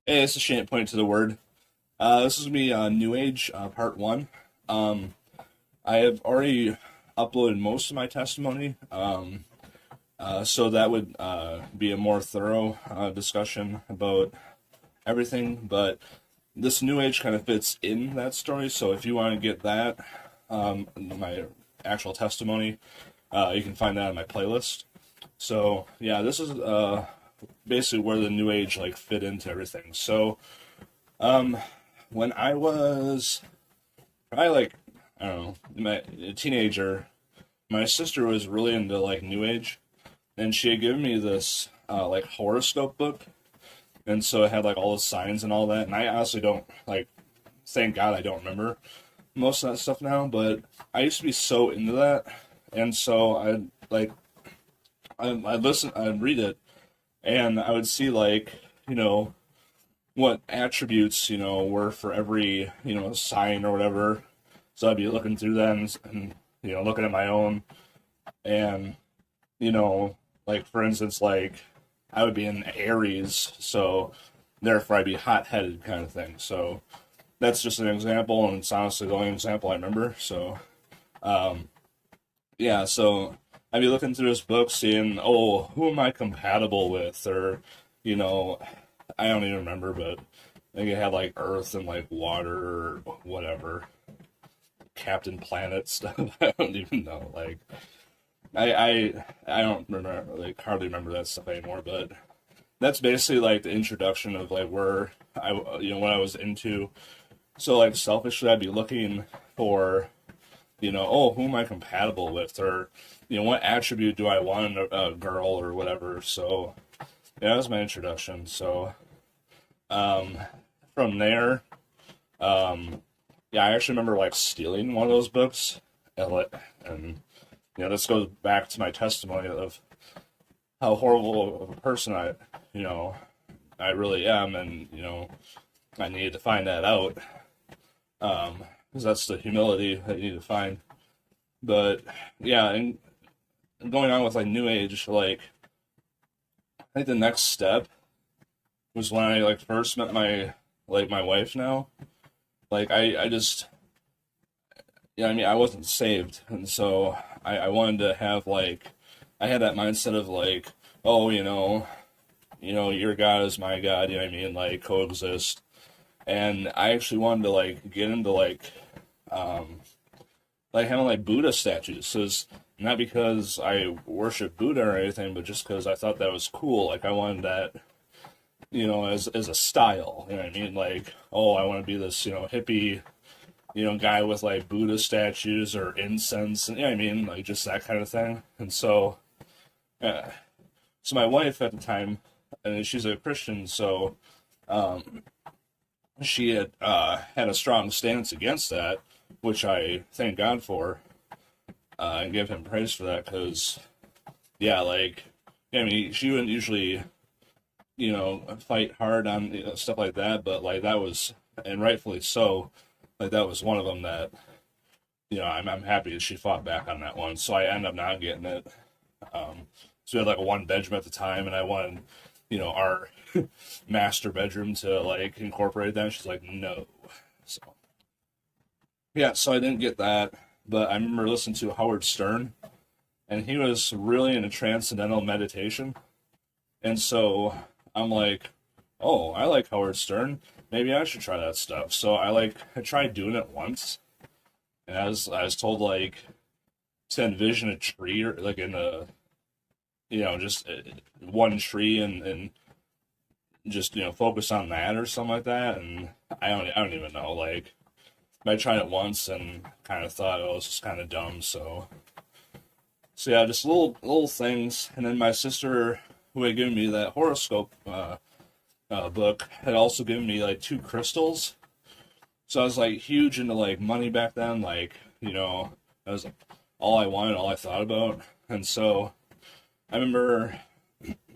Hey, this is Shane Point to the Word. This is me, New Age, Part 1. Um, I have already uploaded most of my testimony, so that would be a more thorough discussion about everything, but this New Age kind of fits in that story, so if you want to get that, my actual testimony, you can find that on my playlist. So, yeah, this is basically where the New Age like fit into everything. So, when I was probably like I don't know, a teenager, my sister was really into like New Age, and she had given me this like horoscope book, and so it had like all the signs and all that. And I honestly don't like, thank God I don't remember most of that stuff now, but I used to be so into that, and so I'd listen, I'd read it, and I would see like you know what attributes were for every sign or whatever. So I'd be looking through them and looking at my own, and you know like for instance, like I would be in Aries, so therefore I'd be hot headed kind of thing. So that's just an example, and it's honestly the only example I remember. So yeah, so I'd be looking through this book, seeing, oh, who am I compatible with, or you know, I don't even remember, but I think it had like Earth and like water or whatever, Captain Planet stuff. I don't even know. Like I don't remember, like hardly remember that stuff anymore. But that's basically like the introduction of like where I what I was into. So like selfishly, I'd be looking for oh, who am I compatible with, or what attribute do I want in a girl or whatever. So yeah, that was my introduction. So um, from there, yeah, I actually remember like stealing one of those books, and this goes back to my testimony of how horrible of a person you know, I really am, and I needed to find that out, because that's the humility that you need to find. But yeah, and going on with like New Age, like I think the next step was when I like first met my wife now. Like I just I mean I wasn't saved, and so I wanted to have like I had that mindset of like, oh, your God is my God, you know what I mean, like coexist. And I actually wanted to like get into like having like Buddha statues. So it's not because I worship Buddha or anything, but just because I thought that was cool. Like I wanted that, as a style. You know what I mean? Like, oh, I want to be this, hippie, guy with like Buddha statues or incense, and you know what I mean, like just that kind of thing. And uh, so my wife at the time, and she's a Christian, so she had a strong stance against that, which I thank God for, and give him praise for that, because yeah, like I mean, she wouldn't usually fight hard on stuff like that, but like that was, and rightfully so, like that was one of them that I'm happy that she fought back on that one. So I end up not getting it. So we had like a one bedroom at the time, and I wanted our master bedroom to like incorporate that. She's like, no. So yeah, so I didn't get that, but I remember listening to Howard Stern, and he was really into transcendental meditation, and so I'm like, oh, I like Howard Stern. Maybe I should try that stuff. So I tried doing it once, and I was told like to envision a tree or like in a just one tree, and just focus on that or something like that. And I don't even know, like I tried it once and kind of thought, oh, it's just kind of dumb. So yeah, just little things. And then my sister, who had given me that horoscope book, had also given me like two crystals. So I was like huge into like money back then. Like that was all I wanted, all I thought about. And so I remember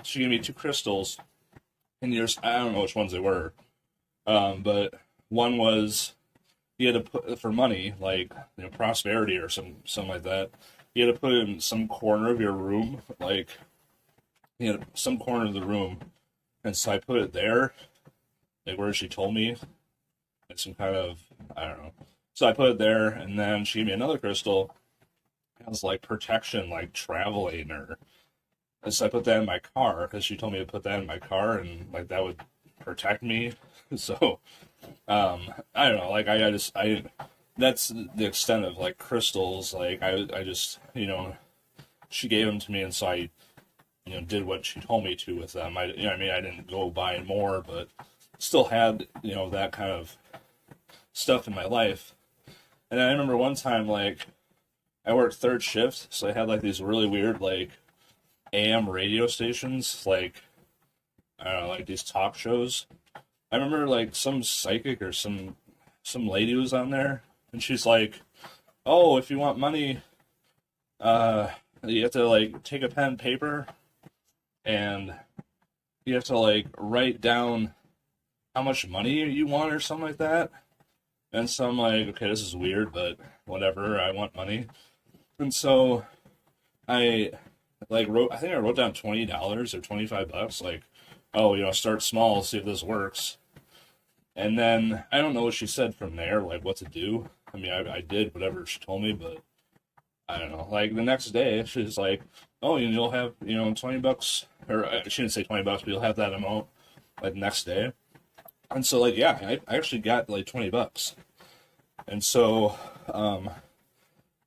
she gave me two crystals, and I don't know which ones they were, but one was you had to put for money, like prosperity or something like that. You had to put it in some corner of your room, like some corner of the room, and so I put it there, like where she told me, like some kind of, I don't know. So I put it there, and then she gave me another crystal. It was like protection, like traveling, or so I put that in my car because she told me to put that in my car, and like that would protect me. So I don't know, like I that's the extent of like crystals. Like I just she gave them to me, and so I did what she told me to with them. I mean I didn't go buy more, but still had that kind of stuff in my life. And I remember one time, like, I worked third shift, so I had like these really weird like AM radio stations, like I don't know, like these talk shows. I remember like some psychic or some lady was on there, and she's like, "Oh, if you want money, uh, you have to like take a pen and paper, and you have to like write down how much money you want or something like that." And so I'm like, okay, this is weird, but whatever. I want money, and so I like wrote. I think I wrote down $20 or $25. Like, oh, start small, see if this works. And then I don't know what she said from there, like what to do. I mean, I did whatever she told me, but I don't know. Like the next day, she's like, "Oh, you'll have $20," or she didn't say $20, but you'll have that amount like the next day. And so like yeah, I actually got like $20. And so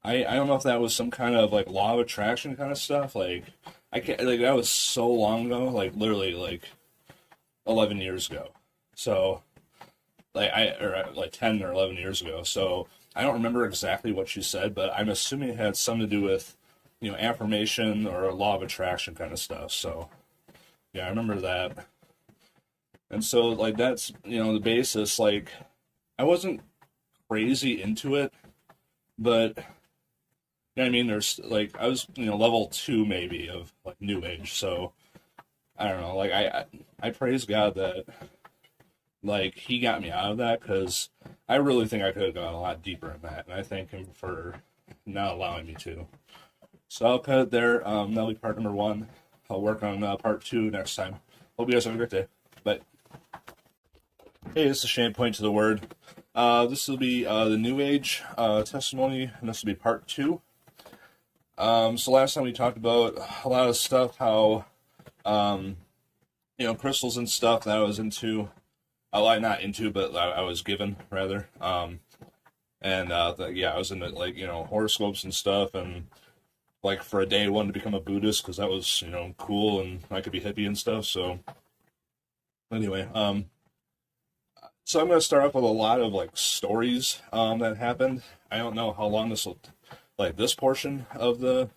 I don't know if that was some kind of like law of attraction kind of stuff. Like I can't like that was so long ago, like literally like 11 years ago. So like 10 or 11 years ago. So I don't remember exactly what she said, but I'm assuming it had something to do with affirmation or law of attraction kind of stuff. So yeah, I remember that. And so like that's the basis. Like I wasn't crazy into it, but I mean there's like I was level 2 maybe of like new age. So I don't know, like I praise God that like he got me out of that, because I really think I could have gone a lot deeper in that, and I thank him for not allowing me to. So I'll cut it there. That'll be part number 1. I'll work on part 2 next time. Hope you guys have a great day. Bye. Hey, this is Shane Point to the Word. This will be the New Age testimony, and this will be part 2. So last time we talked about a lot of stuff, how crystals and stuff that I was into. Not into, but I was given, rather. And I was into, like, horoscopes and stuff, and, like, for a day I wanted to become a Buddhist, because that was, cool, and I could be hippie and stuff, so, anyway, so I'm going to start off with a lot of, like, stories, that happened. I don't know how long this portion of the,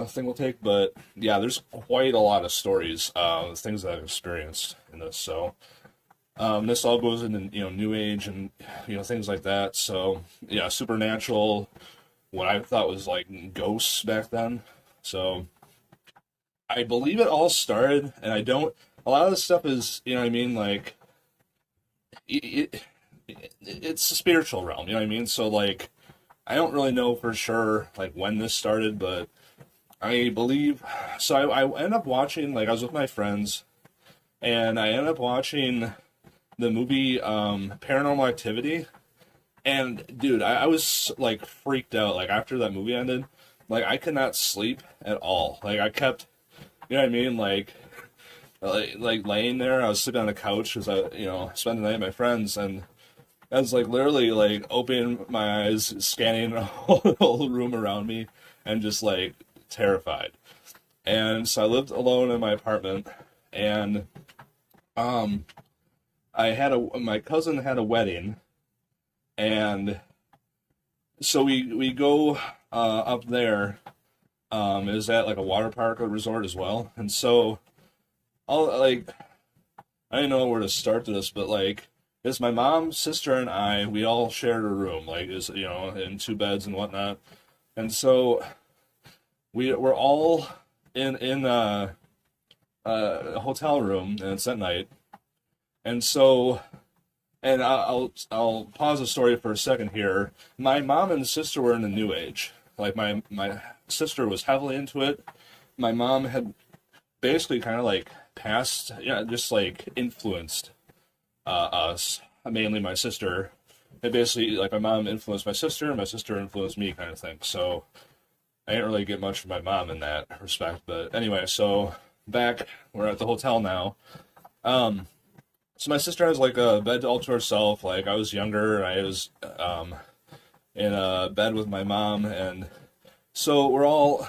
thing will take, but, yeah, there's quite a lot of stories, things that I've experienced in this, so... this all goes into New Age and things like that. So yeah, supernatural, what I thought was like ghosts back then. So I believe it all started, and a lot of this stuff is like it's a spiritual realm. You know what I mean? So like I don't really know for sure like when this started, but I believe so. I ended up watching, like I was with my friends, and I ended up watching the movie Paranormal Activity, and dude, I was like freaked out. Like after that movie ended, like I could not sleep at all. Like I kept, you know what I mean, like laying there. I was sleeping on the couch because I spent the night with my friends, and I was like literally like opening my eyes, scanning the whole room around me, and just like terrified. And so I lived alone in my apartment, and my cousin had a wedding, and so we go up there. It was at like a water park or resort as well, and so I didn't know where to start this, but like it's my mom, sister, and we all shared a room, like is in 2 beds and whatnot, and so we're all in a hotel room, and it's at night. And so, and I'll pause the story for a second here. My mom and sister were in the New Age. Like my sister was heavily into it. My mom had basically kind of like passed, just like influenced us, mainly my sister. It basically, like, my mom influenced my sister influenced me, kind of thing. So I didn't really get much from my mom in that respect. But anyway, so back, we're at the hotel now. Um, so my sister has like a bed all to herself. Like, I was younger, I was in a bed with my mom, and so we're all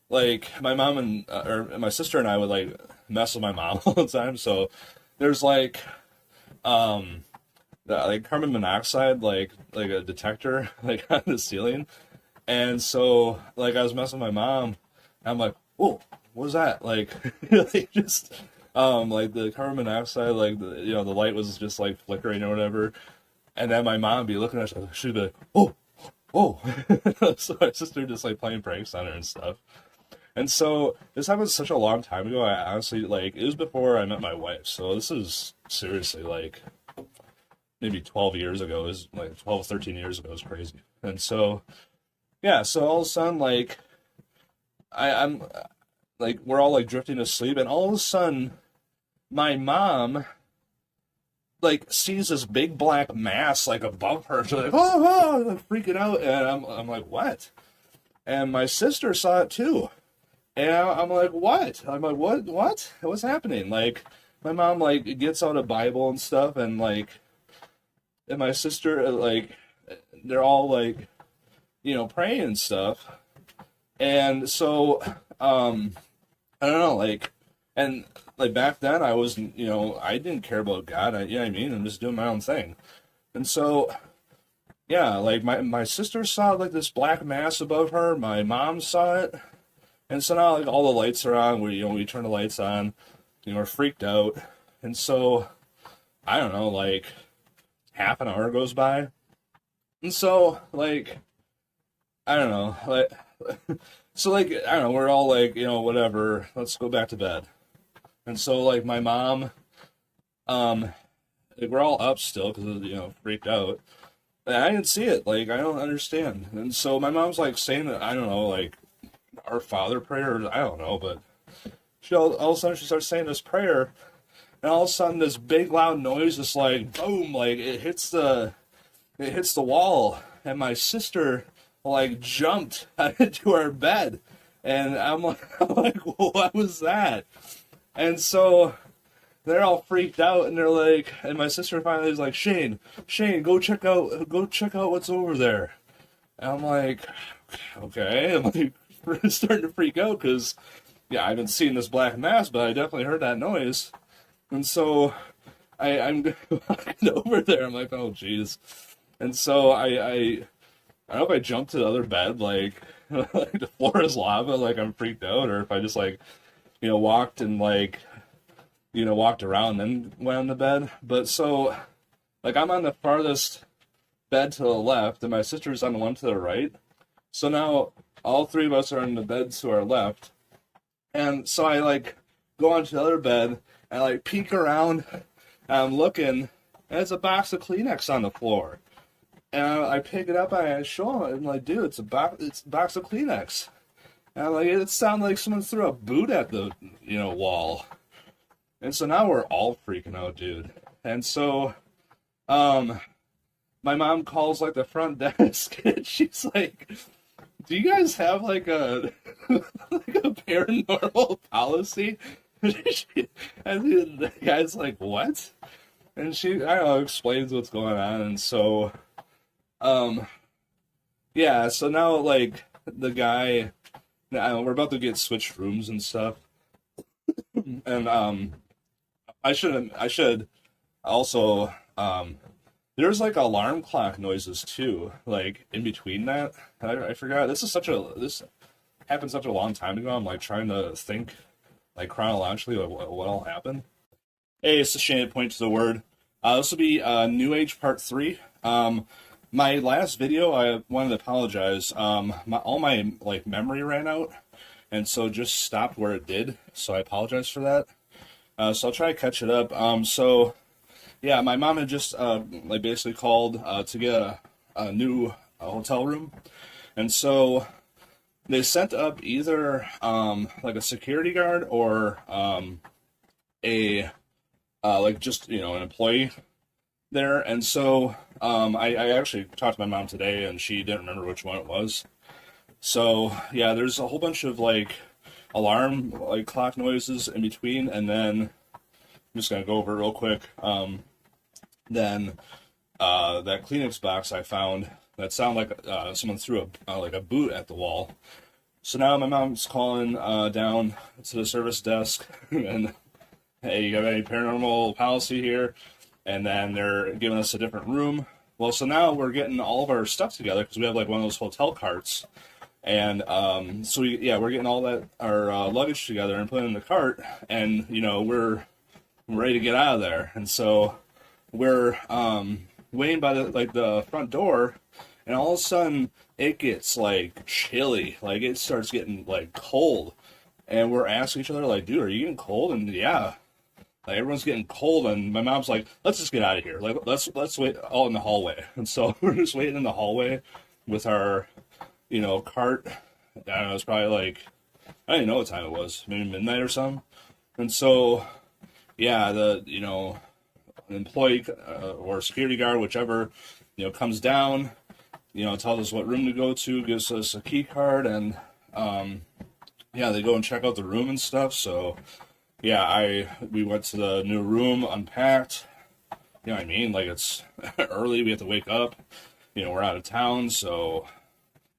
like, my mom and or my sister and I would like mess with my mom all the time. So there's um like carbon monoxide, like a detector like on the ceiling, and so like I was messing with my mom, and I'm like, "Whoa, what was that?" Like, like just like the carbon monoxide, like the light was just like flickering or whatever, and then my mom would be looking at us, she'd be like, "Oh, oh," so my sister just like playing pranks on her and stuff. And so this happened such a long time ago. I honestly, like, it was before I met my wife, so this is seriously like maybe 12 years ago. It was like 12, 13 years ago. It was crazy. And so yeah, so all of a sudden, like, I'm like, we're all like drifting to sleep, and all of a sudden my mom like sees this big black mass like above her. She's like, oh, like, freaking out, and I'm like, what? And my sister saw it too. And I'm like, what? I'm like, what? What's happening? Like, my mom, like, gets out a Bible and stuff, and, like, and my sister, like, they're all, like, praying and stuff. And so, I don't know, like, and, like, back then I wasn't, I didn't care about God. You know what I mean? I'm just doing my own thing. And so, yeah, like, my sister saw, like, this black mass above her. My mom saw it. And so now, like, all the lights are on. We turn the lights on. We're freaked out. And so, I don't know, like, half an hour goes by. And so, like, I don't know, like, so, like, I don't know, we're all like, whatever, let's go back to bed. And so, like, my mom, like, we're all up still because, freaked out. And I didn't see it. Like, I don't understand. And so my mom's, like, saying that, I don't know, like, our Father prayer, or I don't know, but all of a sudden she starts saying this prayer, and all of a sudden this big loud noise, just like boom, like it hits the wall, and my sister like jumped into our bed, and I'm like, what was that? And so they're all freaked out, and they're like, and my sister finally is like, Shane, go check out what's over there. And I'm like, okay. I'm like, starting to freak out because, yeah, I haven't seen this black mass, but I definitely heard that noise. And so I'm walking over there. I'm like, oh, jeez. And so I don't know if I jumped to the other bed, like, like the floor is lava, like I'm freaked out, or if I just, like, walked and, like, walked around and then went on the bed. But so, like, I'm on the farthest bed to the left, and my sister's on the one to the right. So now all three of us are in the bed to our left. And so I, like, go onto the other bed, and I, like, peek around, and I'm looking, and there's a box of Kleenex on the floor. And I pick it up, and I show him, and I'm like, dude, it's a box of Kleenex. And I'm like, it sounded like someone threw a boot at the, wall. And so now we're all freaking out, dude. And so, my mom calls, like, the front desk, and she's like, do you guys have, like, a like a paranormal policy? And the guy's like, what? And she, I don't know, explains what's going on. And so, yeah, so now, like, the guy, we're about to get switched rooms and stuff. And, I should also, there's, like, alarm clock noises, too, like, in between that. I forgot. This happened such a long time ago. I'm, like, trying to think, like, chronologically, like, what all happened. Hey, it's a Shane Point to the Word. This will be New Age Part 3. My last video, I wanted to apologize. All my, like, memory ran out, and so just stopped where it did, so I apologize for that. So I'll try to catch it up. So, yeah, my mom had just, like, basically called to get a new hotel room, and so they sent up either, like, a security guard or a like just an employee there. And so I actually talked to my mom today, and she didn't remember which one it was. So yeah, there's a whole bunch of like alarm like clock noises in between, and then I'm just gonna go over it real quick. Then that Kleenex box I found that sounded like someone threw a like a boot at the wall. So now my mom's calling down to the service desk and, hey, you got any paranormal policy here? And then they're giving us a different room. Well, so now we're getting all of our stuff together because we have like one of those hotel carts. And so we're getting all that our luggage together and putting it in the cart, and we're ready to get out of there. And so we're waiting by the front door, and all of a sudden it gets like chilly, like it starts getting like cold, and we're asking each other like, dude, are you getting cold? And yeah, like everyone's getting cold, and my mom's like, let's just get out of here, like let's wait all in the hallway. And so we're just waiting in the hallway with our cart. I don't know, it's probably like, I don't even know what time it was, maybe midnight or something. And so yeah, the employee or security guard, whichever, comes down, tells us what room to go to, gives us a key card, and they go and check out the room and stuff. So yeah, we went to the new room, unpacked. You know what I mean? Like, it's early, we have to wake up. We're out of town, so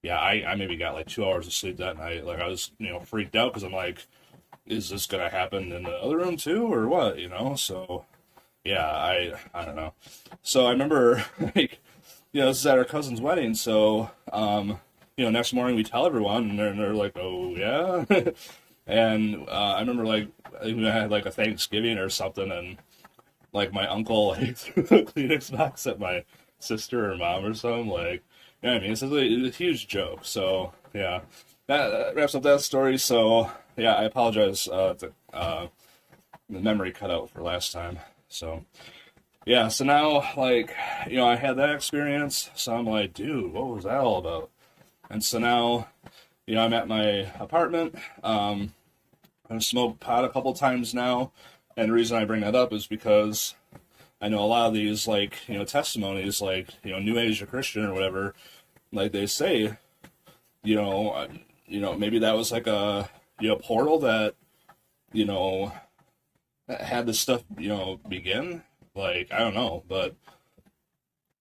yeah, I maybe got like 2 hours of sleep that night. Like, I was freaked out because I'm like, is this gonna happen in the other room too, or what? So yeah, I don't know. So I remember like, this is at our cousin's wedding, so next morning we tell everyone, and they're like, oh yeah. And I remember like I had like a Thanksgiving or something, and like my uncle like threw the Kleenex box at my sister or mom or something, like, you know what I mean? It's a huge joke. So yeah, that wraps up that story. So yeah, I apologize. The memory cut out for last time. So yeah, so now like I had that experience. So I'm like, dude, what was that all about? And so now I'm at my apartment. I've smoked pot a couple times now, and the reason I bring that up is because I know a lot of these like testimonies, like New Age or Christian or whatever, like they say, maybe that was like a portal that had this stuff begin. Like, I don't know, but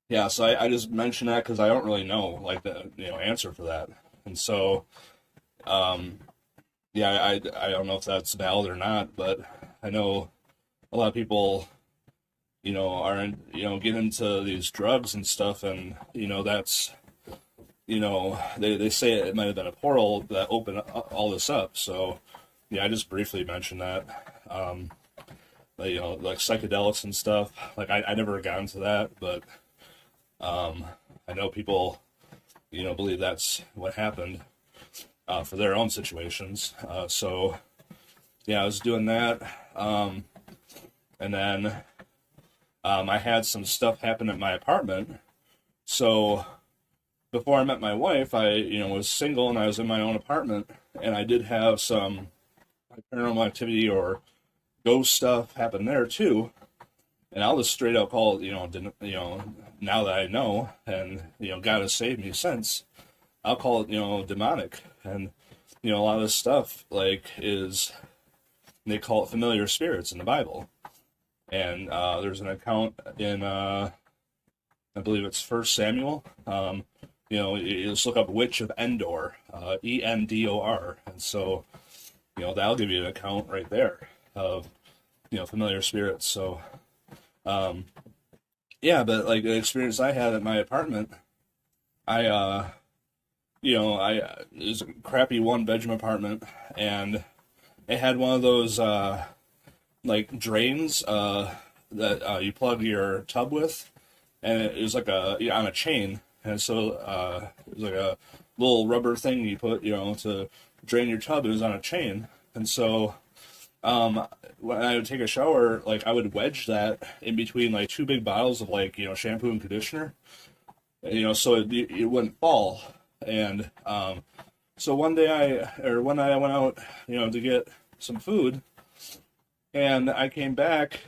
yeah. So I just mention that because I don't really know like the answer for that, and so I don't know if that's valid or not, but I know a lot of people are in, get into these drugs and stuff, and that's they say it might have been a portal that opened all this up. So yeah, I just briefly mentioned that. Like psychedelics and stuff. Like I never got into that, but I know people believe that's what happened for their own situations. So yeah, I was doing that, and then I had some stuff happen at my apartment. So before I met my wife, I was single and I was in my own apartment, and I did have some paranormal activity or ghost stuff happen there too. And I'll just straight up call it, now that I know, and God has saved me since, I'll call it demonic. And a lot of this stuff like they call it familiar spirits in the Bible. And there's an account in I believe it's First Samuel. You just look up Witch of Endor, Endor, and so that'll give you an account right there of familiar spirits. So yeah, but like the experience I had at my apartment, it was a crappy one-bedroom apartment, and it had one of those like drains that you plug your tub with, and it was like on a chain, and so it was like a little rubber thing you put to drain your tub. It was on a chain, and so when I would take a shower, like I would wedge that in between like two big bottles of like shampoo and conditioner, so it wouldn't fall. And so one night I went out to get some food, and I came back,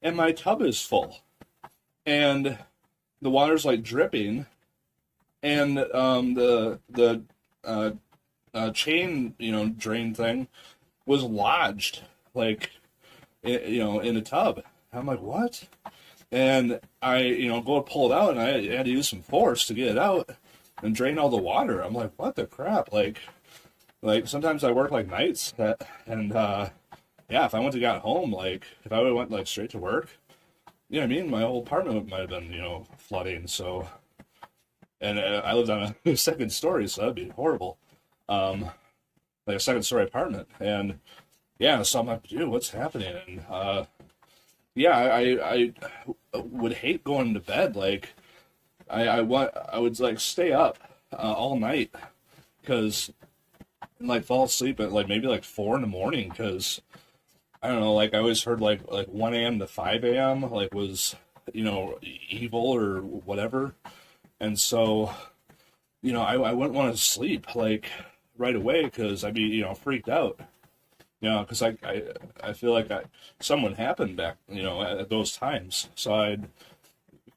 and my tub is full, and the water's like dripping, and the chain, drain thing was lodged, like, in a tub. I'm like, what? And I, go to pull it out, and I had to use some force to get it out and drain all the water. I'm like, what the crap? Like sometimes I work like nights, and yeah, if I went to got home, like if I would have went like straight to work, you know what I mean? My whole apartment might have been, flooding. So, and I lived on a second story, so that'd be horrible. Like a second story apartment, and yeah, so I'm like, dude, what's happening? And yeah, I would hate going to bed. Like I would like stay up all night because like fall asleep at like maybe like 4 in the morning because I don't know, like I always heard like 1 a.m. to 5 a.m. like was evil or whatever, and so I wouldn't want to sleep like right away because I'd be freaked out, because I feel like something happened back at those times, so I'd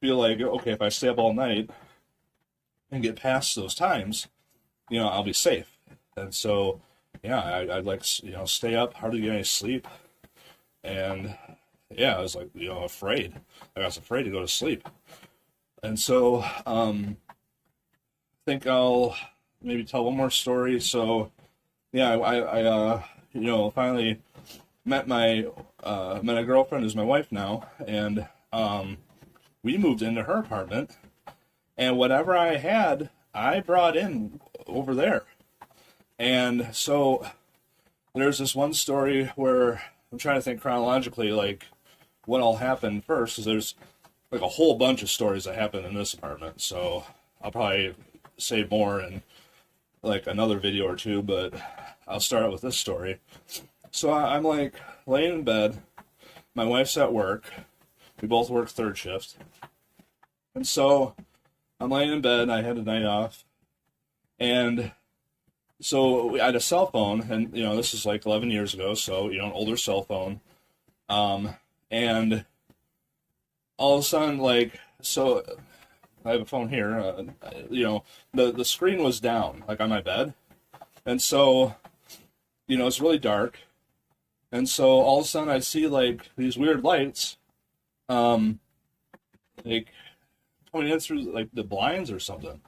feel like, okay, if I stay up all night and get past those times, I'll be safe. And so, yeah, I'd like, stay up, hardly get any sleep. And yeah, I was like, afraid. I was afraid to go to sleep. And so, I think I'll maybe tell one more story. So, yeah, I finally met a girlfriend who's my wife now, and we moved into her apartment, and whatever I had, I brought in over there. And so there's this one story where I'm trying to think chronologically, like what all happened first, because there's like a whole bunch of stories that happened in this apartment. So I'll probably say more in like another video or two, but I'll start out with this story. So I'm like laying in bed. My wife's at work. We both work third shift. And so I'm laying in bed. I had a night off. And so I had a cell phone. And, this is like 11 years ago. So, an older cell phone. And all of a sudden, like, so I have a phone here. The screen was down, like on my bed. And so, it's really dark. And so all of a sudden I see like these weird lights, like coming in through like the blinds or something,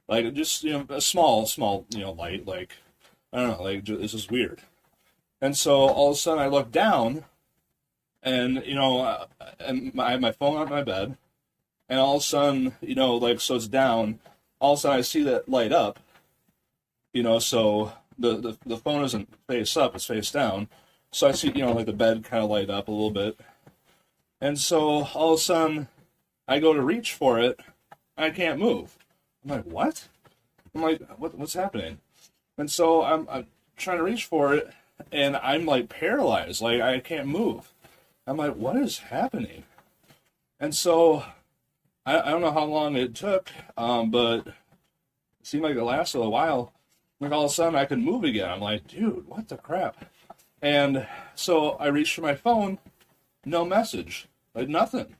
like just a small light, like I don't know, like this is weird. And so all of a sudden I look down, and and I have my phone on my bed, and all of a sudden like so it's down. All of a sudden I see that light up, so the phone isn't face up, it's face down. So I see, like the bed kind of light up a little bit. And so all of a sudden, I go to reach for it, and I can't move. I'm like, what? I'm like, what's happening? And so I'm trying to reach for it, and I'm like paralyzed, like I can't move. I'm like, what is happening? And so I don't know how long it took, but it seemed like it lasted a while. Like all of a sudden, I could move again. I'm like, dude, what the crap? And so I reached for my phone, no message, like nothing.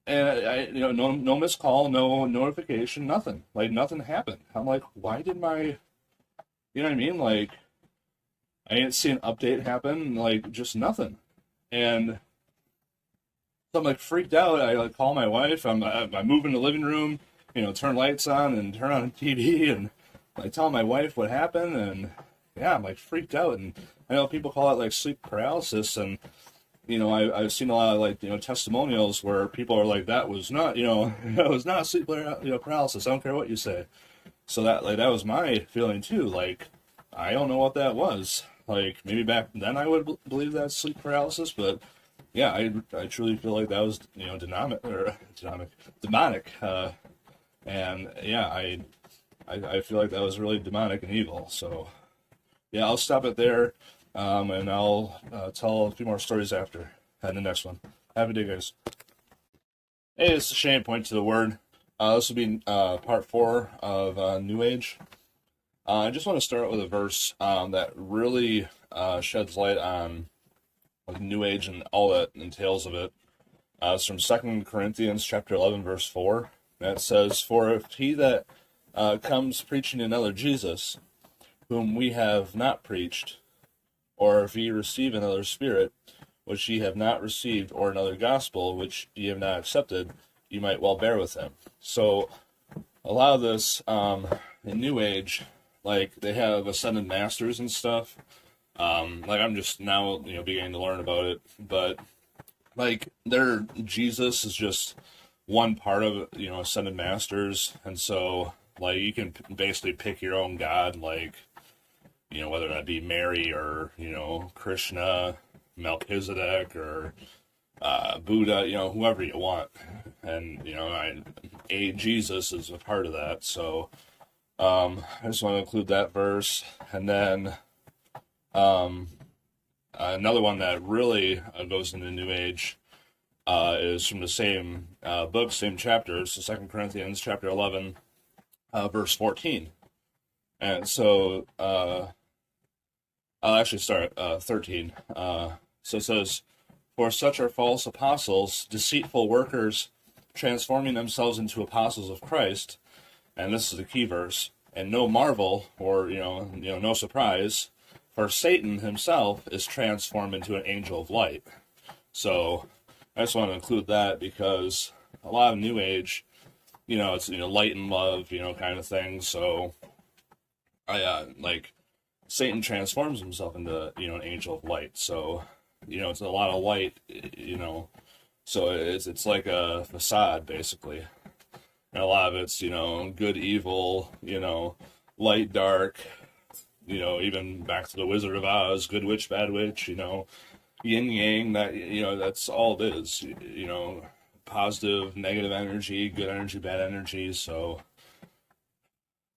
And I no missed call, no notification, nothing. Like nothing happened. I'm like, why did my, you know what I mean? Like, I didn't see an update happen, like just nothing. And so I'm like freaked out. I like call my wife. I move in the living room, turn lights on and turn on TV, and I tell my wife what happened, and yeah, I'm like freaked out. And I know people call it like sleep paralysis, and I've seen a lot of like testimonials where people are like, that was not that was not sleep paralysis. I don't care what you say. So that was my feeling too. Like I don't know what that was. Like maybe back then I would believe that's sleep paralysis, but yeah, I truly feel like that was demonic. And yeah, I feel like that was really demonic and evil. So yeah, I'll stop it there. And I'll tell a few more stories after and the next one. Have a day, guys. Hey, it's a Shane Point to the Word. This will be part 4 of New Age. I just want to start with a verse that really sheds light on like New Age and all that entails of it. It's from 2 Corinthians chapter 11, verse 4. And it says, "For if he that comes preaching another Jesus, whom we have not preached, or if ye receive another spirit, which ye have not received, or another gospel, which ye have not accepted, you might well bear with him." So a lot of this in New Age, like they have ascended masters and stuff. Like I'm just now, beginning to learn about it, but like their Jesus is just one part of, ascended masters, and so like you can basically pick your own god, like whether that be Mary or Krishna, Melchizedek, or Buddha, whoever you want, and Jesus is a part of that. So I just want to include that verse, and then another one that really goes into New Age is from the same book, same chapter, so 2 Corinthians chapter 11, verse 14. And so I'll actually start at 13. So it says, "For such are false apostles, deceitful workers, transforming themselves into apostles of Christ." And this is the key verse. "And no marvel, or no surprise, for Satan himself is transformed into an angel of light." So I just want to include that because a lot of New Age, it's light and love, kind of thing. So I like Satan transforms himself into an angel of light. So it's a lot of light, so it's like a facade basically, and a lot of it's good, evil, light, dark, even back to the Wizard of Oz, good witch, bad witch, yin yang, that that's all it is, positive, negative energy, good energy, bad energy. So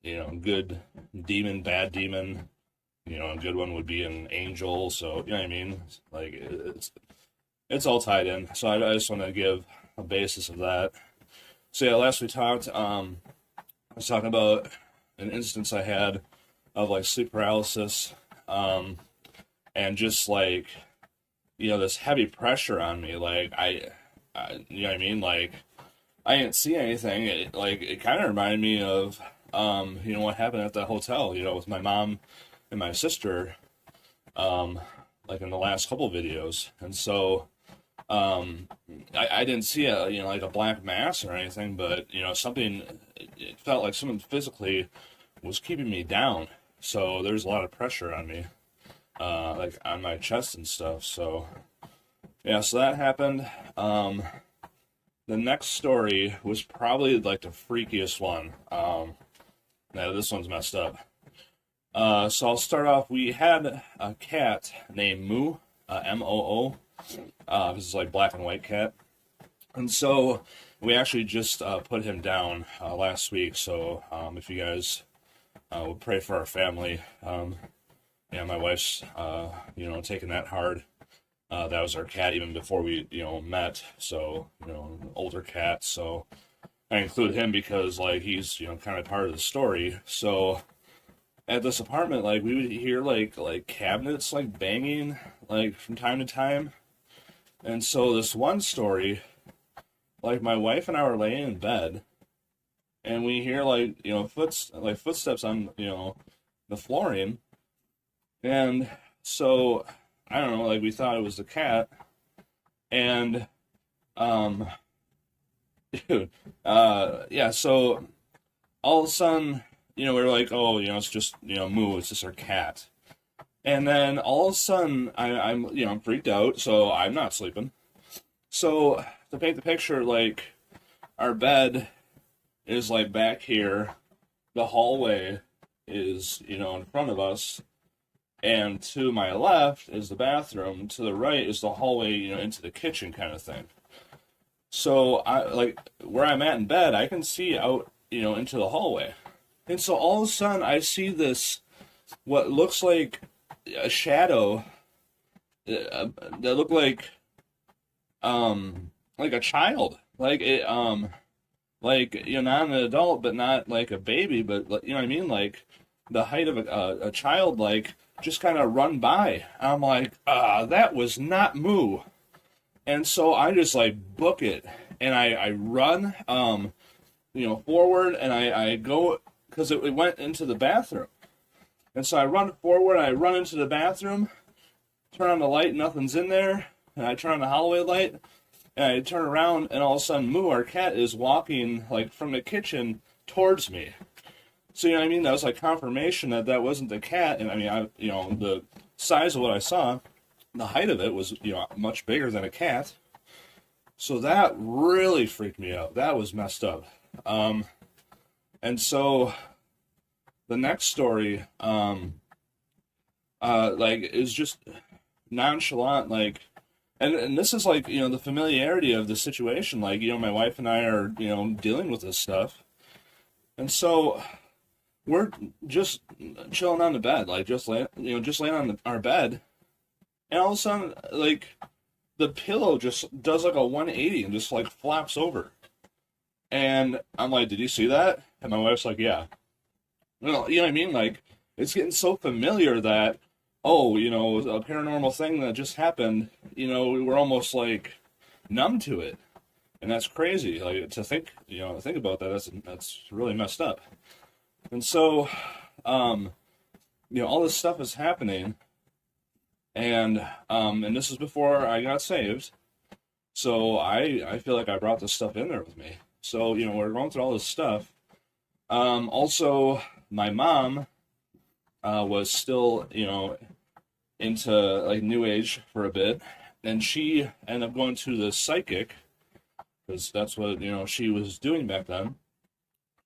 good demon, bad demon, a good one would be an angel. So you know what I mean, like it's all tied in. So I just want to give a basis of that. So yeah, last we talked, I was talking about an instance I had of like sleep paralysis, and just like this heavy pressure on me. Like I you know what I mean, like I didn't see anything. It kind of reminded me of what happened at the hotel, with my mom and my sister, like in the last couple videos. And so I didn't see like a black mass or anything, but something, it felt like someone physically was keeping me down. So there's a lot of pressure on me, like on my chest and stuff. So yeah, so that happened. The next story was probably like the freakiest one. Now this one's messed up. So I'll start off. We had a cat named Moo, M-O-O. This is like black and white cat. And so we actually just put him down last week. So if you guys would pray for our family. Yeah, my wife's, taking that hard. That was our cat even before we, met. So, an older cat. So I include him because, like, he's, kind of part of the story. So at this apartment, like, we would hear, like cabinets, like, banging, like, from time to time. And so this one story, like, my wife and I were laying in bed, and we hear, like, footsteps on, the flooring. And so, I don't know, like, we thought it was the cat. And, dude, yeah, so all of a sudden, we're like, oh, it's just, Moo, it's just our cat. And then all of a sudden, I'm freaked out, so I'm not sleeping. So, to paint the picture, like, our bed is, like, back here. The hallway is, in front of us. And to my left is the bathroom. To the right is the hallway, into the kitchen kind of thing. So, where I'm at in bed, I can see out, into the hallway. And so all of a sudden, I see this, what looks like a shadow that looked like a child. Like, it, not an adult, but not like a baby, but, you know what I mean? Like, the height of a child, like, just kind of run by. I'm like, that was not Moo. And so I just like book it, and I run, forward, and I go, because it went into the bathroom. And so I run forward, I run into the bathroom, turn on the light, nothing's in there, and I turn on the hallway light, and I turn around, and all of a sudden Moo, our cat, is walking like from the kitchen towards me. So, you know what I mean? That was like confirmation that that wasn't the cat. And I mean, the size of what I saw, the height of it was, much bigger than a cat. So that really freaked me out. That was messed up. And so the next story, is just nonchalant, like, and this is like, the familiarity of the situation. Like, my wife and I are, dealing with this stuff. And so we're just chilling on the bed, like just laying on our bed, and all of a sudden, like, the pillow just does like a 180 and just like flaps over. And I'm like, "Did you see that?" And my wife's like, "Yeah." Well, you know what I mean? Like, it's getting so familiar that, oh, a paranormal thing that just happened. We're almost like numb to it, and that's crazy. Like, to think about that. That's really messed up. And so, all this stuff is happening, and this is before I got saved. So I feel like I brought this stuff in there with me. So, we're going through all this stuff. Also, my mom was still, into like New Age for a bit, and she ended up going to the psychic, because that's what, she was doing back then.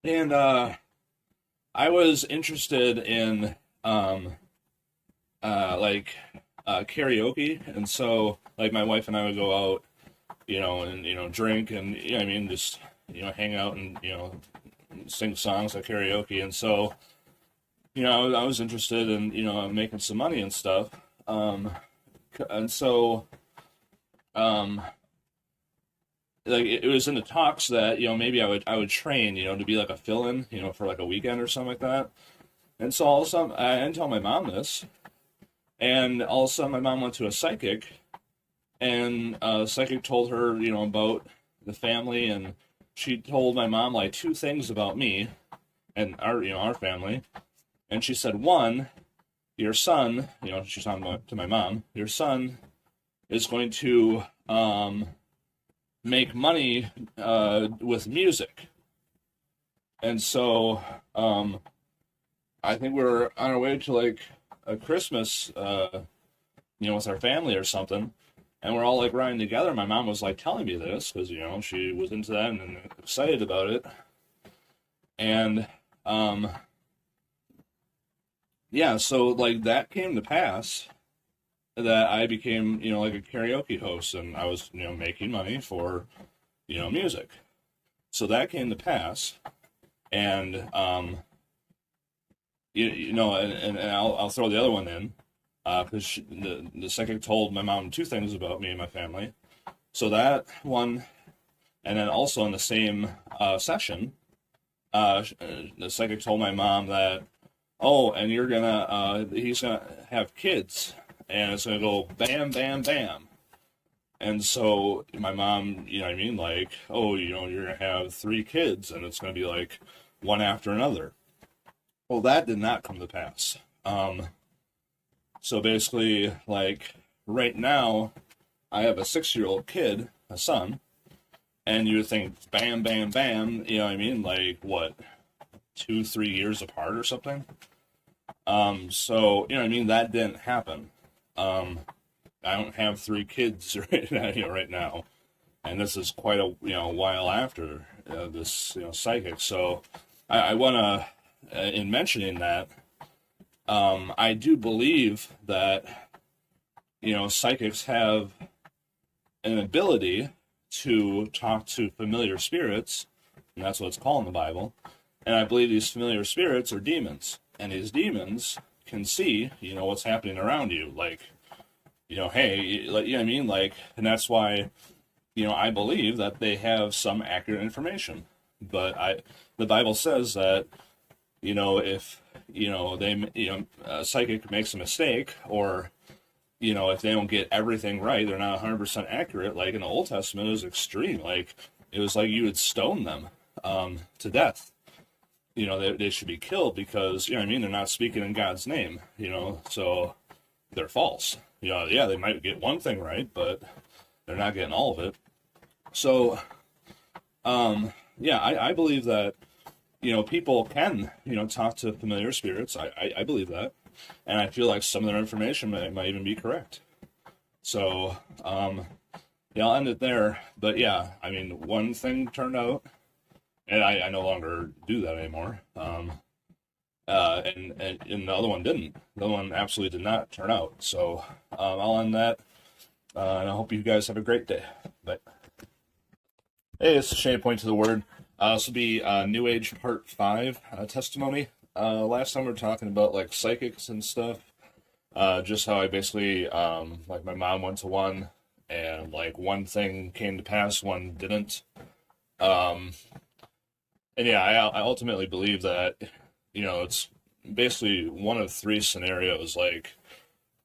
And I was interested in karaoke, and so like my wife and I would go out, and drink, and just hang out and sing songs at karaoke. And so I was interested in making some money and stuff, and so like it was in the talks that maybe I would train to be like a fill-in for like a weekend or something like that. And so all of a sudden I didn't tell my mom this, and all of a sudden my mom went to a psychic, and the psychic told her about the family, and she told my mom like two things about me and our family. And she said, one, your son, she's talking to my mom, your son is going to make money with music. And so I think we're on our way to like a Christmas, with our family or something, and we're all like riding together. My mom was like telling me this because she was into that and excited about it. And so like that came to pass, that I became like a karaoke host, and I was making money for music. So that came to pass, and and I'll throw the other one in, because the psychic told my mom two things about me and my family. So that one, and then also in the same session, the psychic told my mom that, oh, and he's gonna have kids, and it's gonna go bam, bam, bam. And so my mom, like, oh, you're gonna have 3 kids, and it's gonna be like one after another. Well, that did not come to pass. So basically, like, right now, I have a 6-year-old kid, a son, and you would think bam, bam, bam, like, what, 2-3 years apart or something? So, that didn't happen. I don't have 3 kids right now, and this is quite a while after this psychic. So I want to, in mentioning that, I do believe that psychics have an ability to talk to familiar spirits, and that's what it's called in the Bible. And I believe these familiar spirits are demons, and these demons can see what's happening around you, like, hey, like, like, and that's why, I believe that they have some accurate information. But the Bible says that, if, a psychic makes a mistake, or, if they don't get everything right, they're not 100% accurate. Like in the Old Testament, it was extreme. Like it was like you would stone them to death. They should be killed because, they're not speaking in God's name, so they're false. Yeah, they might get one thing right, but they're not getting all of it. So, yeah, I believe that, people can, talk to familiar spirits. I believe that. And I feel like some of their information might even be correct. So, yeah, I'll end it there. But yeah, I mean, one thing turned out, and I no longer do that anymore. And the other one didn't. The other one absolutely did not turn out. So, I'll end that. And I hope you guys have a great day. Bye. Hey, it's Shane Point to the Word. This will be New Age Part 5 testimony. Last time we were talking about like psychics and stuff. Just how I basically, like my mom went to one and like one thing came to pass, one didn't. And yeah, I ultimately believe that, it's basically one of three scenarios. Like,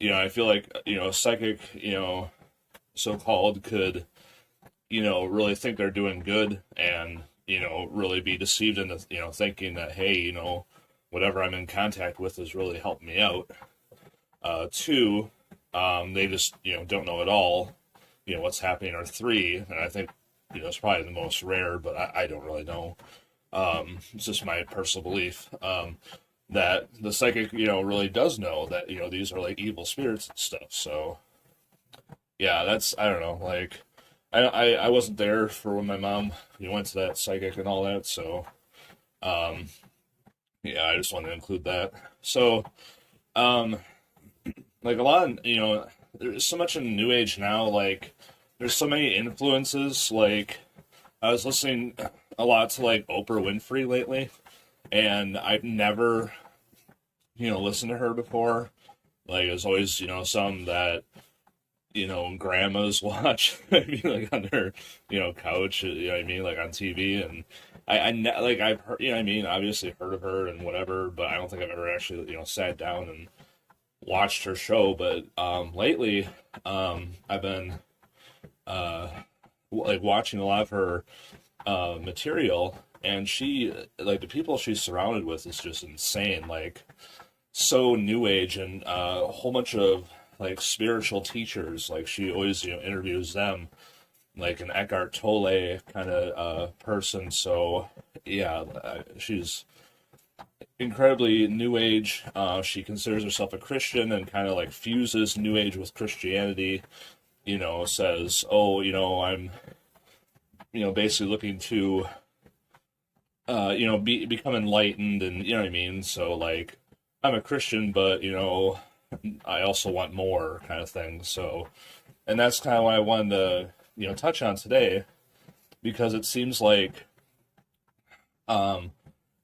I feel like, a psychic, so-called could, really think they're doing good and, really be deceived into, thinking that, hey, whatever I'm in contact with is really helping me out. Two, they just, don't know at all, what's happening. Or three, and I think, it's probably the most rare, but I don't really know. It's just my personal belief, that the psychic, really does know that, these are like evil spirits and stuff. So yeah, I don't know, like, I wasn't there for when my mom, went to that psychic and all that. So, yeah, I just wanted to include that. So, like a lot of, there's so much in New Age now, like, there's so many influences. Like, I was listening a lot to, like, Oprah Winfrey lately, and I've never, listened to her before. Like, it's always, some that, grandmas watch, like on their, couch, like on TV. And like, I've heard, obviously heard of her and whatever, but I don't think I've ever actually, sat down and watched her show. But lately, I've been like watching a lot of her material, and she, like, the people she's surrounded with is just insane. Like, so New Age, and a whole bunch of like spiritual teachers. Like, she always interviews them, like an Eckhart Tolle kind of person. So yeah, she's incredibly New Age. She considers herself a Christian and kind of like fuses New Age with Christianity. Says, oh, I'm, basically looking to, become enlightened, and what I mean. So like, I'm a Christian, but I also want more, kind of thing. So, and that's kind of what I wanted to, touch on today, because it seems like, a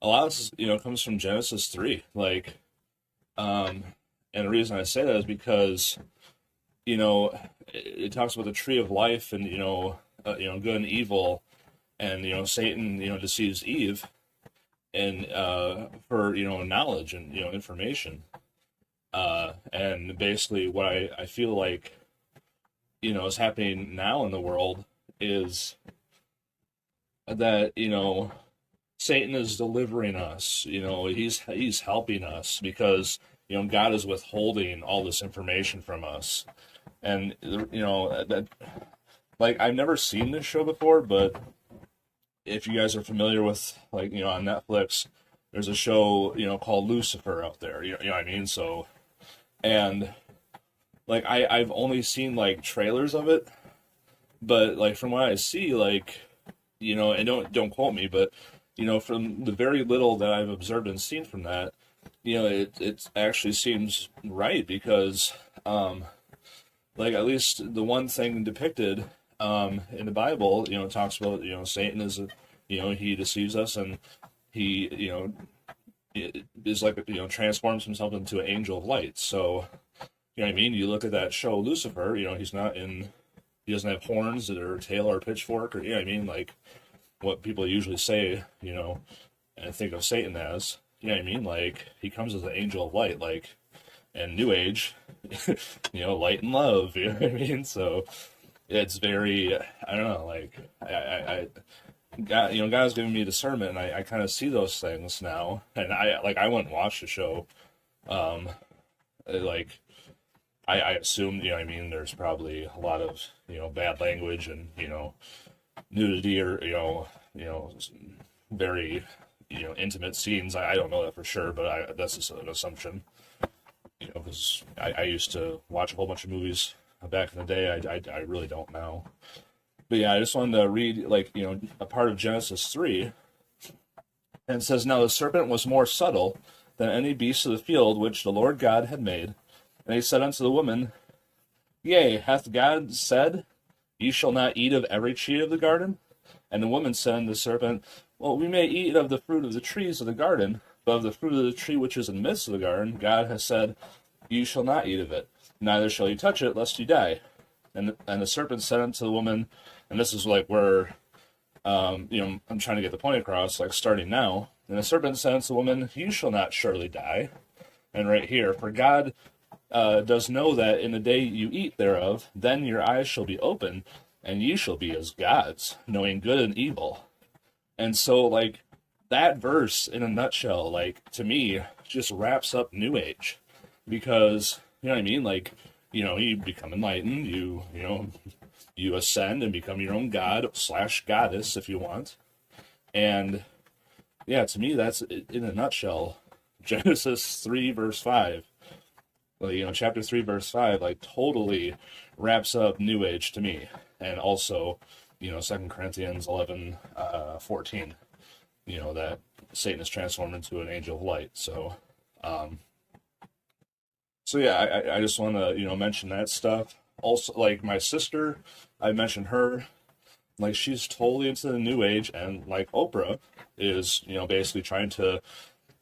lot of this, comes from Genesis 3. Like, and the reason I say that is because, it talks about the tree of life and, good and evil, and, Satan, deceives Eve, and, for, knowledge and, information. And basically what I feel like, is happening now in the world is that, Satan is delivering us. He's helping us because, God is withholding all this information from us. And, that, like, I've never seen this show before, but if you guys are familiar with, like, on Netflix, there's a show, called Lucifer out there. You know what I mean? So, and like, I've only seen like trailers of it, but like from what I see, like, and don't quote me, but from the very little that I've observed and seen from that, it actually seems right, because like, at least the one thing depicted in the Bible, talks about, Satan is he deceives us, and he is like, transforms himself into an angel of light. So, what I mean? You look at that show, Lucifer, he doesn't have horns or tail or pitchfork, or, what I mean? Like, what people usually say, and think of Satan as, what I mean? Like, he comes as an angel of light. Like, and New Age, light and love. You know what I mean? So it's very, I don't know, like I God, God's giving me discernment, and I kind of see those things now, and I went and watched the show, um, like I assumed, there's probably a lot of bad language and nudity or very intimate scenes. I don't know that for sure, but that's just an assumption. Because I used to watch a whole bunch of movies back in the day. I really don't now. But yeah, I just wanted to read, a part of Genesis 3. And it says, "Now the serpent was more subtle than any beast of the field which the Lord God had made. And he said unto the woman, Yea, hath God said, Ye shall not eat of every tree of the garden? And the woman said unto the serpent, Well, we may eat of the fruit of the trees of the garden, but of the fruit of the tree which is in the midst of the garden, God has said, You shall not eat of it, neither shall you touch it, lest you die. And the serpent said unto the woman," and this is like where, I'm trying to get the point across, like starting now. "And the serpent said unto the woman, You shall not surely die." And right here, "For God does know that in the day you eat thereof, then your eyes shall be open, and ye shall be as gods, knowing good and evil." And so, that verse in a nutshell, to me, just wraps up New Age. Because, you know what I mean? You become enlightened, you ascend and become your own god / goddess, if you want. And, yeah, to me, that's, in a nutshell, Genesis 3, verse 5. Chapter 3, verse 5, totally wraps up New Age to me. And also, 2 Corinthians 11, 14, that Satan is transformed into an angel of light. So yeah, I just want to, mention that stuff. Also, my sister, I mentioned her, she's totally into the New Age, and Oprah is, basically trying to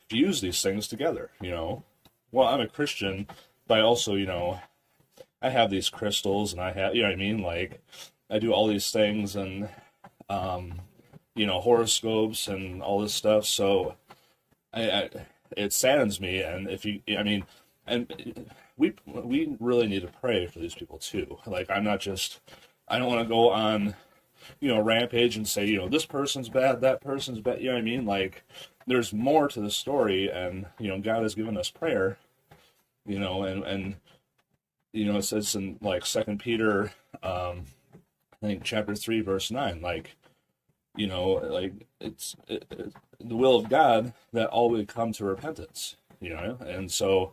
fuse these things together, Well, I'm a Christian, but I also, I have these crystals, and I have, you know what I mean? I do all these things, and, horoscopes and all this stuff, so it saddens me, and and we really need to pray for these people too. I don't want to go on, rampage and say, this person's bad, that person's bad, you know what I mean? There's more to the story, and, God has given us prayer, and it says in 2 Peter, I think chapter 3, verse 9, it's the will of God that all would come to repentance, and so,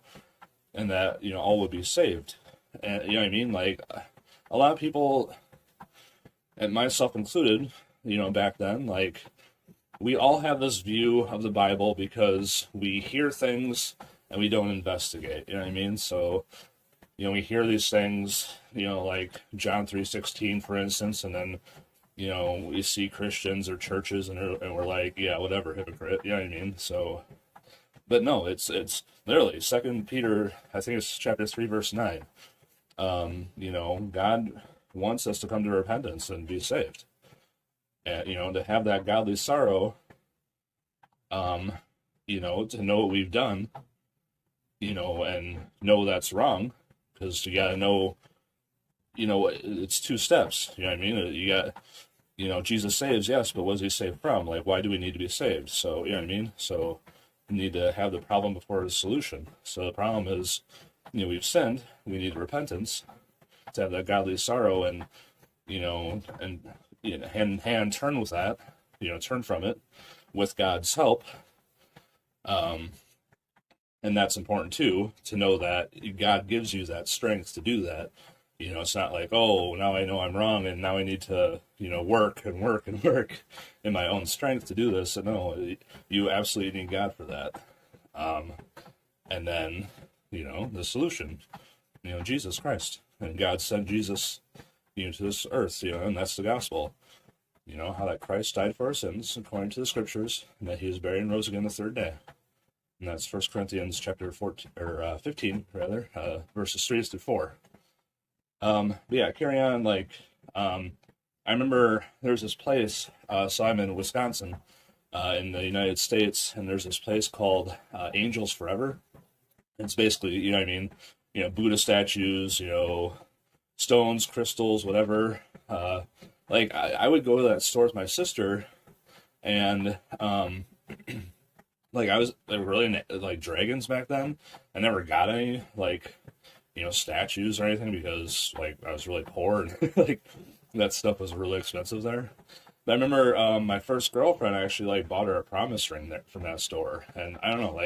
and that, all would be saved. And, you know what I mean? A lot of people, and myself included, back then, we all have this view of the Bible because we hear things and we don't investigate, you know what I mean? So, we hear these things, like John 3:16, for instance, and then, we see Christians or churches and we're like, yeah, whatever, hypocrite, you know what I mean? So, but no, it's literally 2 Peter, I think it's chapter 3, verse 9. God wants us to come to repentance and be saved. And, to have that godly sorrow, to know what we've done, and know that's wrong, because you got to know, it's 2 steps, you know what I mean? You got, Jesus saves, yes, but what does he save from? Why do we need to be saved? So, you know what I mean? So, we need to have the problem before the solution. So the problem is, we've sinned, we need repentance to have that godly sorrow, and, hand in hand turn with that, turn from it with God's help. And that's important too, to know that God gives you that strength to do that. It's not like, oh, now I know I'm wrong and now I need to, work and work and work in my own strength to do this. No, you absolutely need God for that. And then, the solution, Jesus Christ. And God sent Jesus, to this earth, and that's the gospel. How that Christ died for our sins according to the scriptures, and that he was buried and rose again the 3rd day. And that's 1 Corinthians chapter 14, or 15, rather, verses 3 through 4. But yeah, carry on, I remember there's this place, so I'm in Wisconsin, in the United States, and there's this place called Angels Forever. It's basically, what I mean, Buddha statues, stones, crystals, whatever. Like I would go to that store with my sister, and like I was like, really into like dragons back then. I never got any like statues or anything because like I was really poor and like that stuff was really expensive there. But I remember my first girlfriend actually like bought her a promise ring there from that store, and I don't know,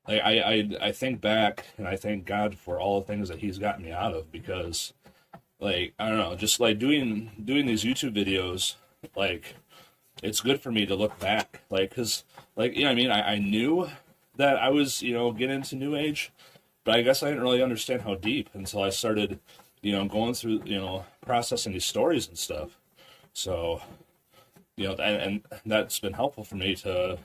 I think back and I thank God for all the things that He's gotten me out of, because like I don't know, just like doing these YouTube videos, like it's good for me to look back, like because like I mean I knew that I was getting into New Age, but I guess I didn't really understand how deep until I started going through processing these stories and stuff. So and that's been helpful for me to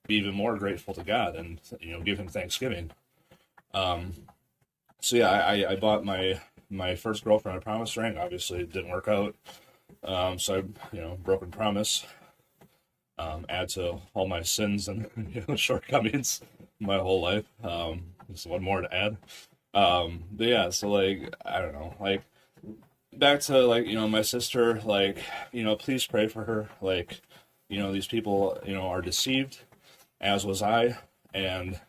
be even more grateful to God and give Him thanksgiving. So yeah, I bought my first girlfriend a promise ring. Obviously, it didn't work out. So I broken promise. Add to all my sins and shortcomings my whole life. Just one more to add. But yeah, so like I don't know, like back to like my sister, like please pray for her. Like these people are deceived, as was I, and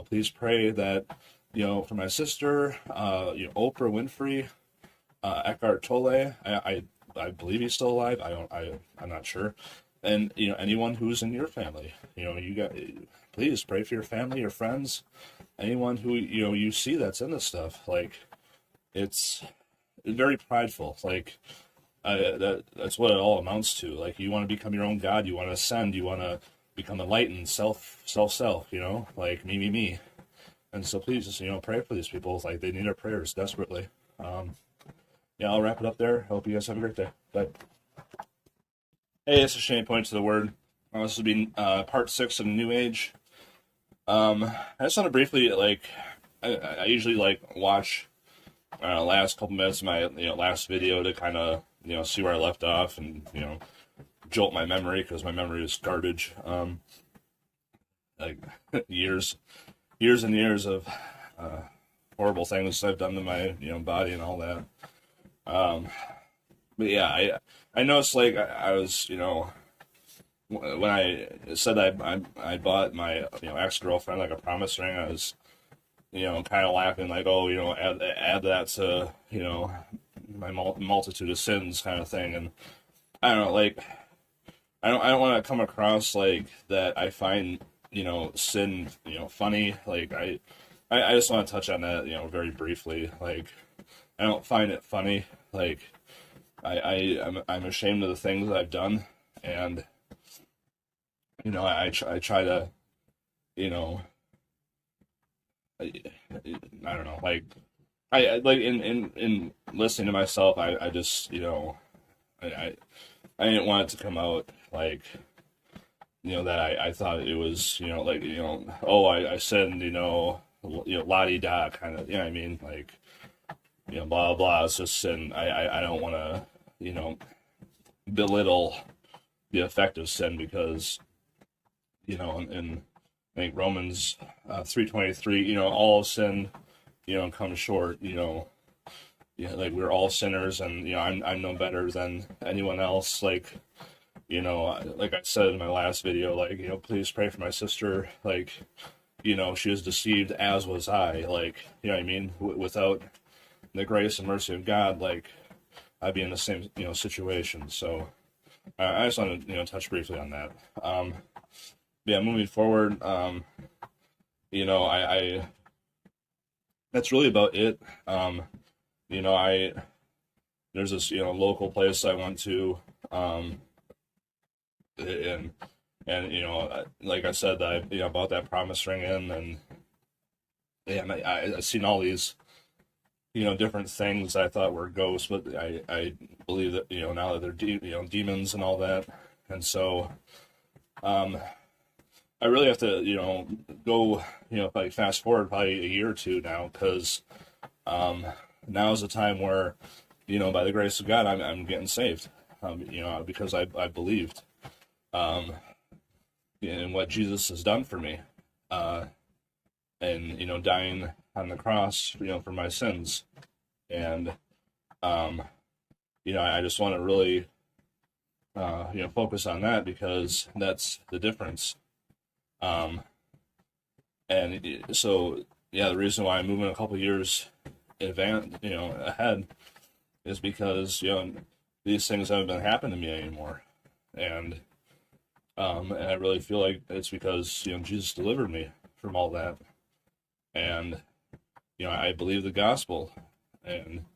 please pray that for my sister, Oprah Winfrey, Eckhart Tolle. I believe he's still alive. I'm not sure. And anyone who's in your family, you got please pray for your family, your friends, anyone who you see that's in this stuff. Like it's very prideful. Like that's what it all amounts to. Like you want to become your own God. You want to ascend. You want to become enlightened. Self. Like me. And so please just pray for these people. Like they need our prayers desperately. Yeah, I'll wrap it up there. I hope you guys have a great day. Bye. Hey, this is Shane Point to the Word. This will be part 6 of New Age. I just want to briefly I usually watch last couple minutes of my last video to kind of see where I left off and jolt my memory, because my memory is garbage. Like years and years of horrible things I've done to my body and all that. But yeah, I noticed I was when I said I bought my ex girlfriend like a promise ring, I was kind of laughing like, oh, add that to my multitude of sins kind of thing. And I don't know, like I don't want to come across like that I find sin funny. Like I just want to touch on that very briefly. Like I don't find it funny. Like I'm ashamed of the things that I've done, and I try to I don't know, like I like in listening to myself, I just I didn't want it to come out like that I thought it was oh, I said la di da kind of, what I mean, like blah blah. It's just, and I don't want to belittle the effect of sin, because in I think Romans 3:23, all sin comes short. Like we're all sinners, and I'm no better than anyone else. Like like I said in my last video, like please pray for my sister. Like she was deceived, as was I. Like what I mean, without the grace and mercy of God, like I'd be in the same situation. So I just want to touch briefly on that. Yeah, moving forward, I that's really about it. I there's this local place I went to, and like I said, I bought that promise ring in, and yeah, and I seen all these different things I thought were ghosts, but I believe that now that they're demons and all that. And so I really have to go like fast forward probably a year or two now, because now is the time where by the grace of God I'm getting saved, because I believed in what Jesus has done for me. and, dying on the cross, for my sins. And, um, I just want to really, focus on that because that's the difference. Um, so, yeah, the reason why I'm moving a couple years ahead is because, these things haven't been happening to me anymore. And, and I really feel like it's because, Jesus delivered me from all that. And, I believe the gospel and,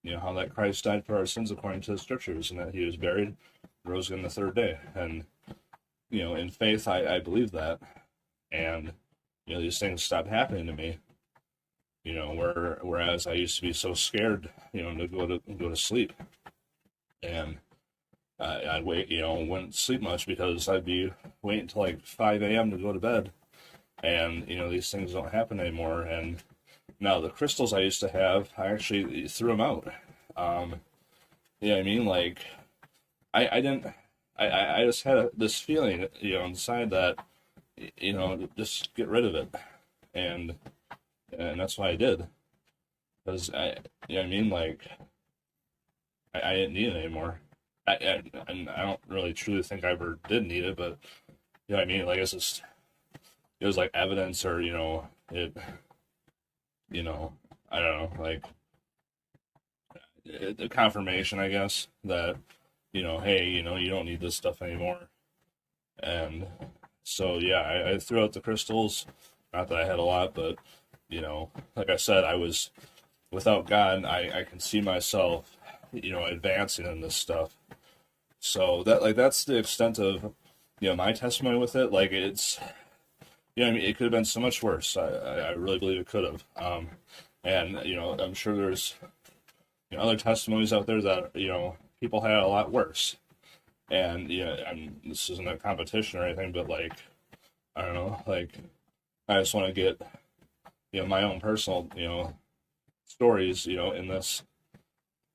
how that Christ died for our sins according to the scriptures and that he was buried, rose again the third day. And, in faith, I believe that. And, these things stopped happening to me. Whereas I used to be so scared, to go to sleep. And I'd wait, wouldn't sleep much because I'd be waiting until like 5 a.m. to go to bed. And, these things don't happen anymore. And now the crystals I used to have, I actually threw them out. I mean? Like, I didn't, I just had this feeling, inside that, just get rid of it. And that's what I did. Because Like, I didn't need it anymore. And I don't really truly think I ever did need it, but, Like, it was like evidence or, I don't know, like, the confirmation, I guess, that, hey, you don't need this stuff anymore. And so, yeah, I threw out the crystals. Not that I had a lot, but, like I said, I was, without God, I can see myself, advancing in this stuff. So that's the extent of, my testimony with it. Like, it's, it could have been so much worse. I really believe it could have. And, I'm sure there's, other testimonies out there that, people had a lot worse. And, this isn't a competition or anything, but, like, I don't know, like, I just want to get, my own personal, stories, in this.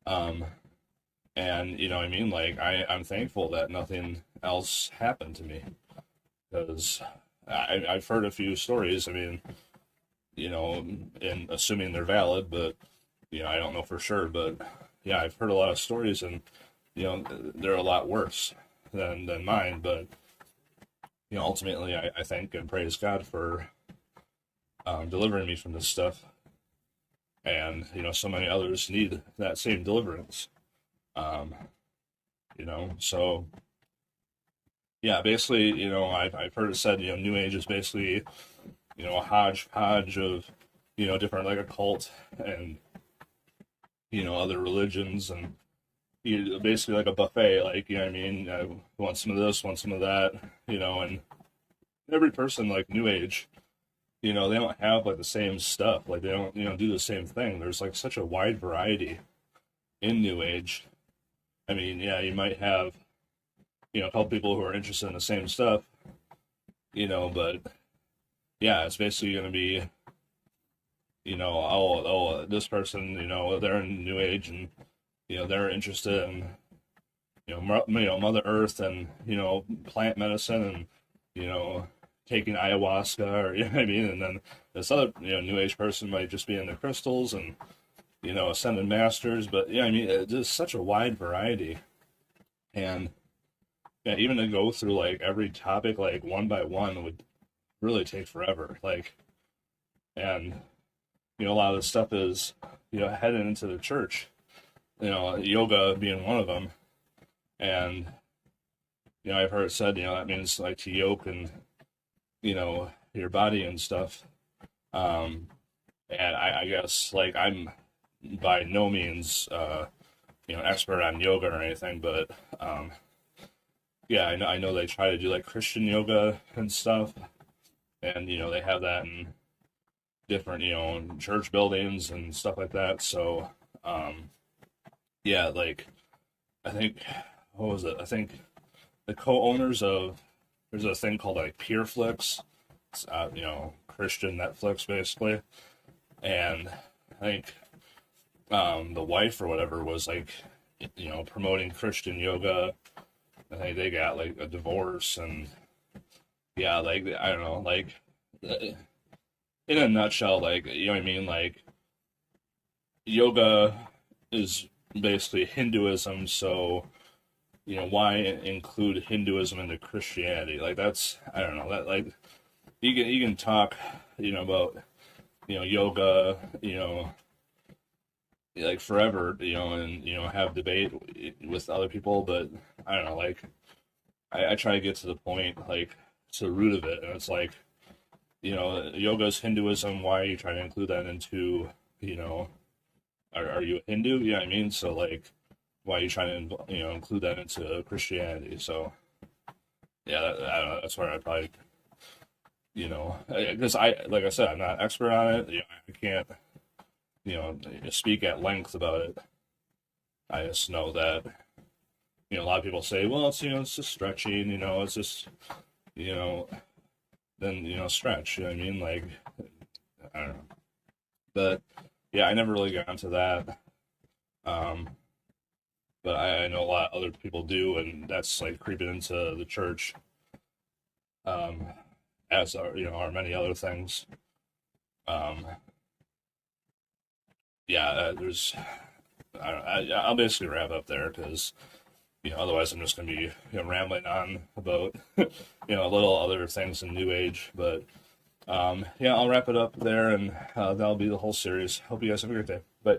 And, like, I'm thankful that nothing else happened to me. Because I've heard a few stories, and assuming they're valid, but, I don't know for sure, but, yeah, I've heard a lot of stories, and, they're a lot worse than mine, but, ultimately, I thank and praise God for delivering me from this stuff. And, so many others need that same deliverance. So, yeah, basically, I've heard it said, New Age is basically, a hodgepodge of, different, like, occult and, other religions, and basically like a buffet, like, want some of this, want some of that, and every person, like, New Age, they don't have, like, the same stuff, like, they don't, do the same thing. There's, like, such a wide variety in New Age. Yeah, you might have, a couple people who are interested in the same stuff, but yeah, it's basically going to be, this person, they're in New Age and, they're interested in, Mother Earth and, plant medicine and, taking ayahuasca or, and then this other, New Age person might just be into crystals and, ascended masters, but it's just such a wide variety. And yeah, even to go through like every topic, like one by one would really take forever. Like, and, a lot of this stuff is, heading into the church, yoga being one of them. And, I've heard it said, that means like to yoke and, your body and stuff. And I guess like I'm by no means, expert on yoga or anything, but, yeah, I know they try to do like Christian yoga and stuff. And, they have that in different, church buildings and stuff like that. So, yeah, like, I think, what was it? I think the co-owners of, there's a thing called like PeerFlix. It's, Christian Netflix basically. And I think, the wife or whatever was like, promoting Christian yoga. I think they got like a divorce and yeah, like, I don't know, like, in a nutshell, like, you know what I mean? Like, yoga is basically Hinduism, so, you know, why include Hinduism into Christianity? Like, that's, I don't know, that, like, you can talk, you know, about, you know, yoga, you know, like forever, you know, and, you know, have debate with other people, but I don't know, like, I try to get to the point, like, to the root of it, and it's like, you know, yoga is Hinduism. Why are you trying to include that into, you know, are you a Hindu? You know what I mean? So, like, why are you trying to, you know, include that into Christianity? So, yeah, I don't know, that's where I probably, you know, because like I said, I'm not an expert on it. You know, I can't, you know, speak at length about it. I just know that, you know, a lot of people say, well, it's, you know, it's just stretching, you know, it's just, you know, then, you know, stretch, you know what I mean? Like, I don't know. But yeah, I never really got into that. Um, but I know a lot of other people do, and that's like creeping into the church, um, as are, you know, are many other things. Um, yeah, there's, I'll basically wrap up there because, you know, otherwise I'm just going to be, you know, rambling on about, you know, a little other things in New Age. But yeah, I'll wrap it up there, and that'll be the whole series. Hope you guys have a great day. Bye.